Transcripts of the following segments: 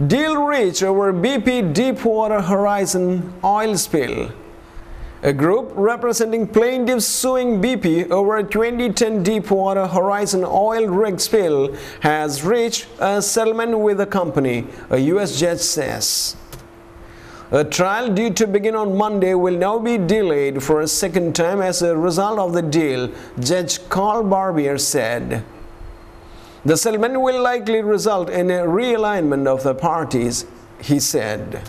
Deal reached over BP Deepwater Horizon oil spill. A group representing plaintiffs suing BP over a 2010 Deepwater Horizon oil rig spill has reached a settlement with the company, a U.S. judge says. A trial due to begin on Monday will now be delayed for a second time as a result of the deal, Judge Carl Barbier said. The settlement will likely result in a realignment of the parties, he said.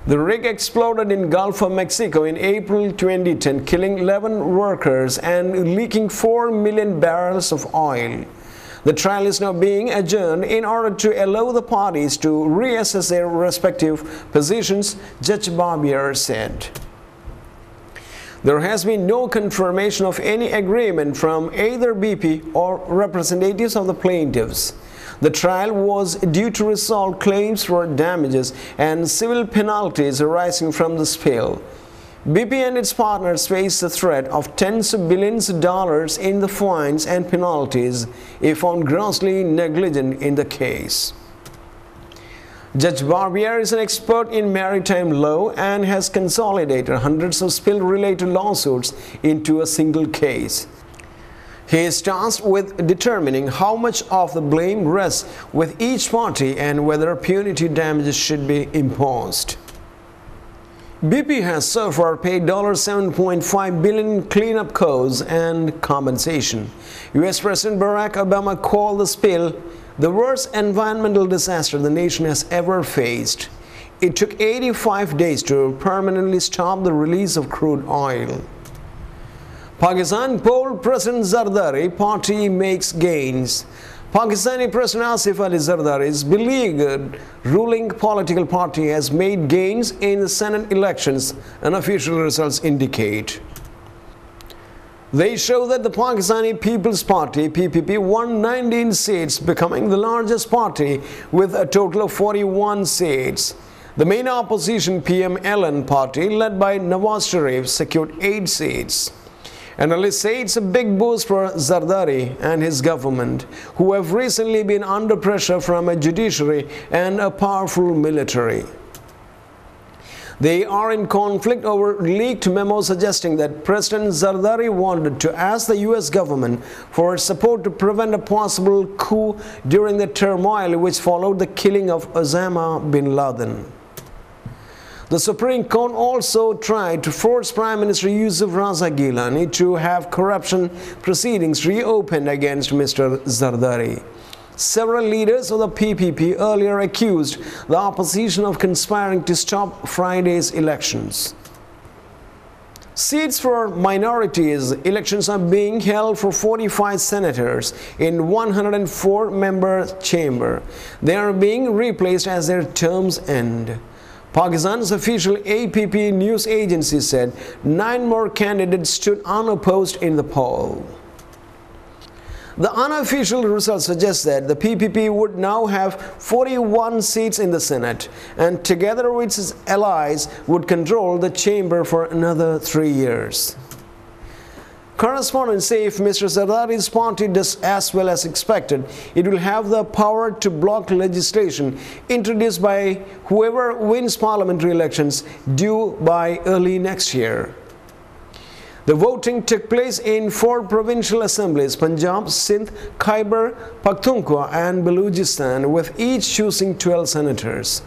The rig exploded in Gulf of Mexico in April 2010, killing 11 workers and leaking 4 million barrels of oil. The trial is now being adjourned in order to allow the parties to reassess their respective positions, Judge Barbier said. There has been no confirmation of any agreement from either BP or representatives of the plaintiffs. The trial was due to resolve claims for damages and civil penalties arising from the spill. BP and its partners face the threat of tens of billions of dollars in the fines and penalties if found grossly negligent in the case. Judge Barbier is an expert in maritime law and has consolidated hundreds of spill-related lawsuits into a single case. He is tasked with determining how much of the blame rests with each party and whether punitive damages should be imposed. BP has so far paid $7.5 billion in cleanup costs and compensation. U.S. President Barack Obama called the spill the worst environmental disaster the nation has ever faced. It took 85 days to permanently stop the release of crude oil. Pakistan polled President Zardari, party makes gains. Pakistani President Asif Ali Zardari's beleaguered ruling political party has made gains in the Senate elections, unofficial results indicate. They show that the Pakistani People's Party (PPP) won 19 seats, becoming the largest party with a total of 41 seats. The main opposition PMLN party, led by Nawaz Sharif, secured 8 seats. Analysts say it's a big boost for Zardari and his government, who have recently been under pressure from a judiciary and a powerful military. They are in conflict over leaked memos suggesting that President Zardari wanted to ask the U.S. government for support to prevent a possible coup during the turmoil which followed the killing of Osama bin Laden. The Supreme Court also tried to force Prime Minister Yusuf Raza Gilani to have corruption proceedings reopened against Mr. Zardari. Several leaders of the PPP earlier accused the opposition of conspiring to stop Friday's elections. Seats for minorities elections are being held for 45 senators in 104-member chamber. They are being replaced as their terms end. Pakistan's official APP news agency said 9 more candidates stood unopposed in the poll. The unofficial results suggest that the PPP would now have 41 seats in the Senate and together with its allies would control the chamber for another 3 years. Correspondents say if Mr. Zardari's party does as well as expected, it will have the power to block legislation introduced by whoever wins parliamentary elections due by early next year. The voting took place in 4 provincial assemblies, Punjab, Sindh, Khyber, Pakhtunkhwa and Balochistan, with each choosing 12 senators.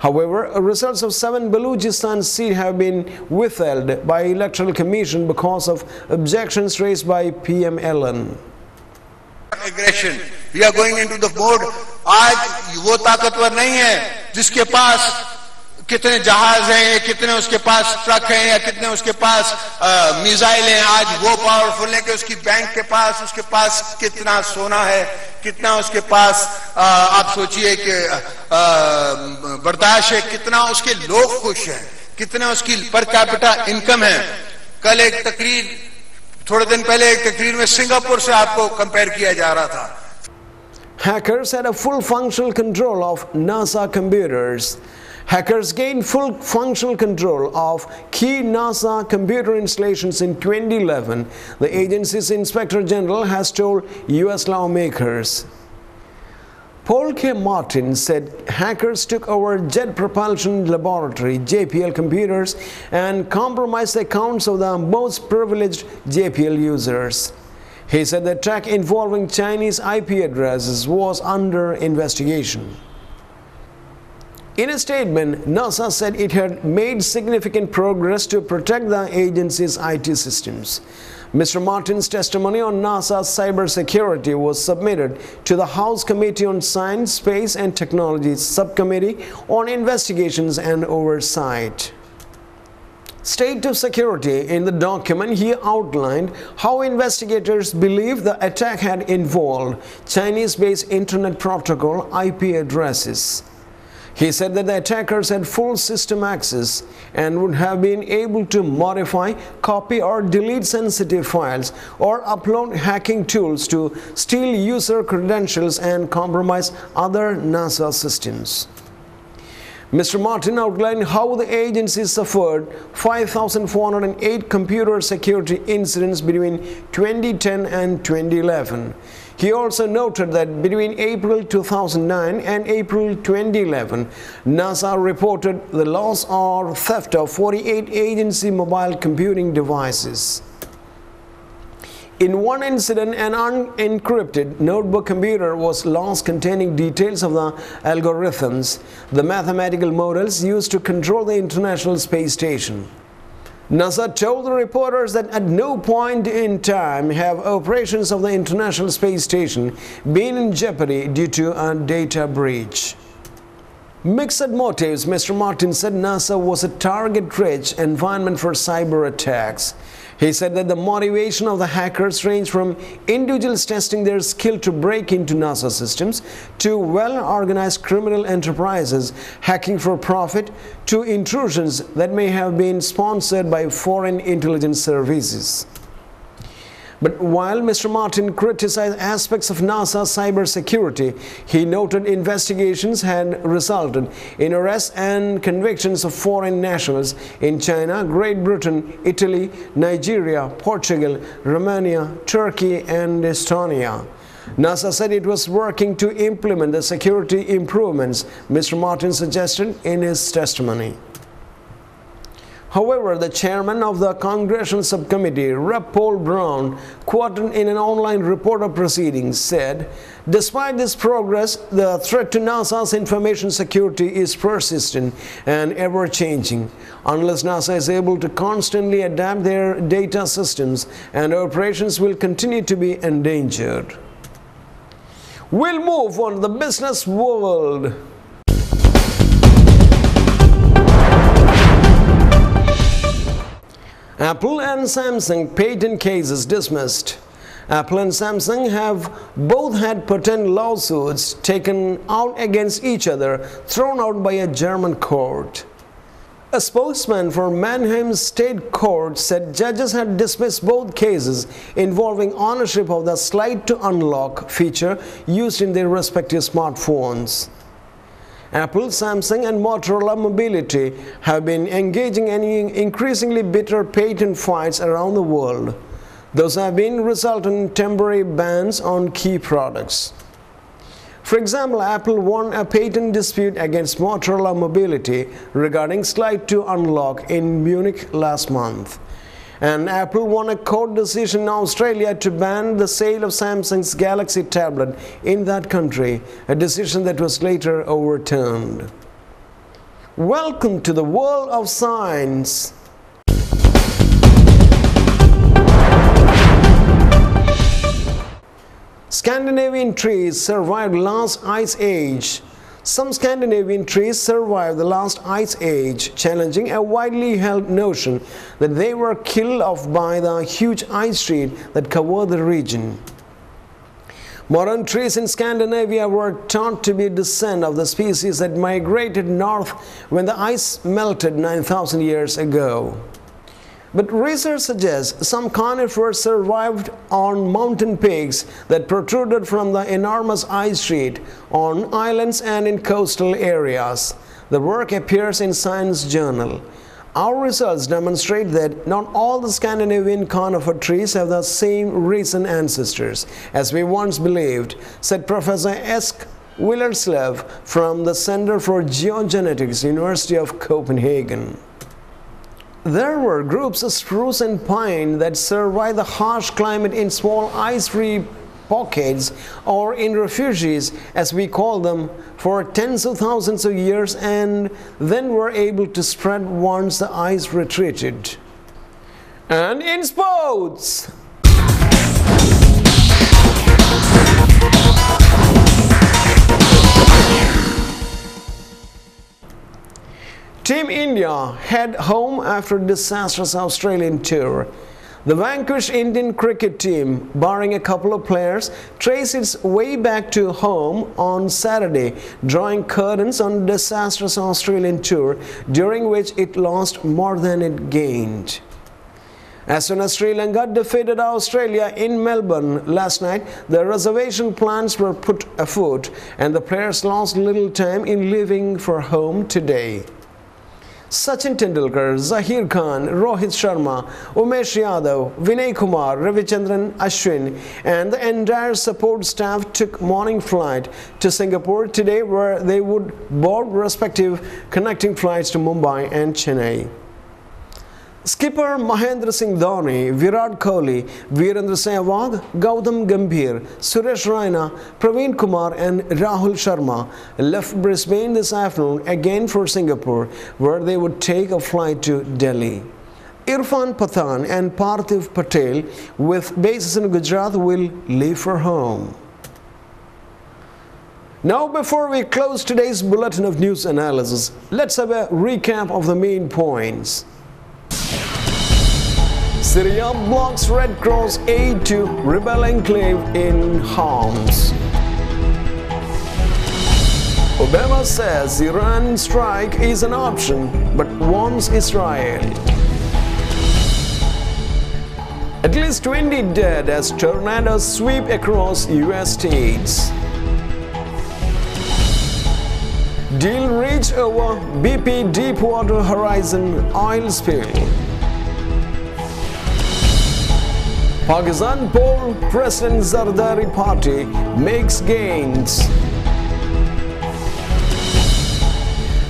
However, results of 7 Balochistan seats have been withheld by Electoral Commission because of objections raised by PMLN. Aggression. We are going into the mode. आज वो ताकतवर नहीं है जिसके पास कितने जहाज हैं, कितने उसके पास ट्रक हैं या कितने उसके पास मिसाइल हैं. आज वो पावरफुल है कि उसकी बैंक के पास उसके पास कितना सोना है, कितना उसके पास आप सोचिए कि बर्दाश्त है, कितना उसके लोग खुश हैं, कितना उसकी पर कैपिटा इनकम है. कल एक तकरीर, थोड़े दिन पहले एक तकरीर में सिंगापुर से आपको कंपेयर किया जा रहा था. Hackers had a full functional control of NASA computers. Hackers gained full functional control of key NASA computer installations in 2011, the agency's Inspector General has told U.S. lawmakers. Paul K. Martin said hackers took over Jet Propulsion Laboratory (JPL) computers and compromised the accounts of the most privileged JPL users. He said the attack involving Chinese IP addresses was under investigation. In a statement, NASA said it had made significant progress to protect the agency's IT systems. Mr. Martin's testimony on NASA's cybersecurity was submitted to the House Committee on Science, Space and Technology Subcommittee on Investigations and Oversight. State of security. In the document, he outlined how investigators believe the attack had involved Chinese-based Internet Protocol IP addresses. He said that the attackers had full system access and would have been able to modify, copy or delete sensitive files or upload hacking tools to steal user credentials and compromise other NASA systems. Mr. Martin outlined how the agency suffered 5,408 computer security incidents between 2010 and 2011. He also noted that between April 2009 and April 2011, NASA reported the loss or theft of 48 agency mobile computing devices. In one incident, an unencrypted notebook computer was lost containing details of the algorithms, the mathematical models used to control the International Space Station. NASA told the reporters that at no point in time have operations of the International Space Station been in jeopardy due to a data breach. Mixed motives. Mr. Martin said NASA was a target-rich environment for cyber attacks. He said that the motivation of the hackers ranged from individuals testing their skill to break into NASA systems, to well-organized criminal enterprises hacking for profit, to intrusions that may have been sponsored by foreign intelligence services. But while Mr. Martin criticized aspects of NASA's cybersecurity, he noted investigations had resulted in arrests and convictions of foreign nationals in China, Great Britain, Italy, Nigeria, Portugal, Romania, Turkey, and Estonia. NASA said it was working to implement the security improvements Mr. Martin suggested in his testimony. However, the chairman of the Congressional Subcommittee, Rep. Paul Brown, quoted in an online report of proceedings, said, "Despite this progress, the threat to NASA's information security is persistent and ever-changing. Unless NASA is able to constantly adapt their data systems, and operations will continue to be endangered." We'll move on to the business world. Apple and Samsung patent cases dismissed. Apple and Samsung have both had patent lawsuits taken out against each other thrown out by a German court. A spokesman for Mannheim State Court said judges had dismissed both cases involving ownership of the slide to unlock feature used in their respective smartphones. Apple, Samsung and Motorola Mobility have been engaging in increasingly bitter patent fights around the world. Those have been resulting in temporary bans on key products. For example, Apple won a patent dispute against Motorola Mobility regarding slide to unlock in Munich last month. And Apple won a court decision in Australia to ban the sale of Samsung's Galaxy tablet in that country, a decision that was later overturned. Welcome to the world of science. Scandinavian trees survived last ice age. Some Scandinavian trees survived the last ice age, challenging a widely held notion that they were killed off by the huge ice sheet that covered the region. Modern trees in Scandinavia were thought to be a descent of the species that migrated north when the ice melted 9,000 years ago. But research suggests some conifers survived on mountain peaks that protruded from the enormous ice sheet on islands and in coastal areas. The work appears in Science Journal. Our results demonstrate that not all the Scandinavian conifer trees have the same recent ancestors as we once believed, said Professor Esk Willerslev from the Center for Geogenetics, University of Copenhagen. There were groups of spruce and pine that survive the harsh climate in small ice-free pockets, or in refuges as we call them, for tens of thousands of years, and then were able to spread once the ice retreated. And in sports, Team India head home after a disastrous Australian tour. The vanquished Indian cricket team, barring a couple of players, traced its way back to home on Saturday, drawing curtains on a disastrous Australian tour, during which it lost more than it gained. As soon as Sri Lanka defeated Australia in Melbourne last night, the reservation plans were put afoot and the players lost little time in leaving for home today. Sachin Tendulkar, Zaheer Khan, Rohit Sharma, Umesh Yadav, Vinay Kumar, Ravichandran Ashwin and the entire support staff took morning flight to Singapore today, where they would board respective connecting flights to Mumbai and Chennai. Skipper Mahendra Singh Dhoni, Virat Kohli, Virendra Sehwag, Gautam Gambhir, Suresh Raina, Praveen Kumar and Rahul Sharma left Brisbane this afternoon again for Singapore, where they would take a flight to Delhi. Irfan Pathan and Parthiv Patel, with bases in Gujarat, will leave for home. Now, before we close today's bulletin of news analysis, let's have a recap of the main points. Syria blocks Red Cross aid to Rebel Enclave in Homs. Obama says Iran strike is an option but warns Israel. At least 20 dead as tornadoes sweep across US states. Deal reached over BP Deepwater Horizon oil spill. Pakistan poll President Zardari party makes gains.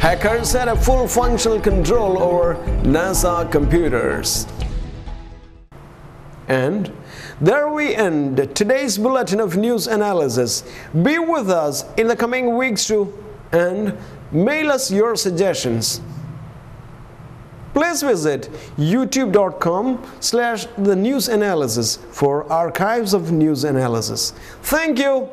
Hackers had a full functional control over NASA computers. And there we end today's bulletin of news analysis. Be with us in the coming weeks too, and mail us your suggestions. Please visit youtube.com/thenewsanalysis for archives of news analysis. Thank you.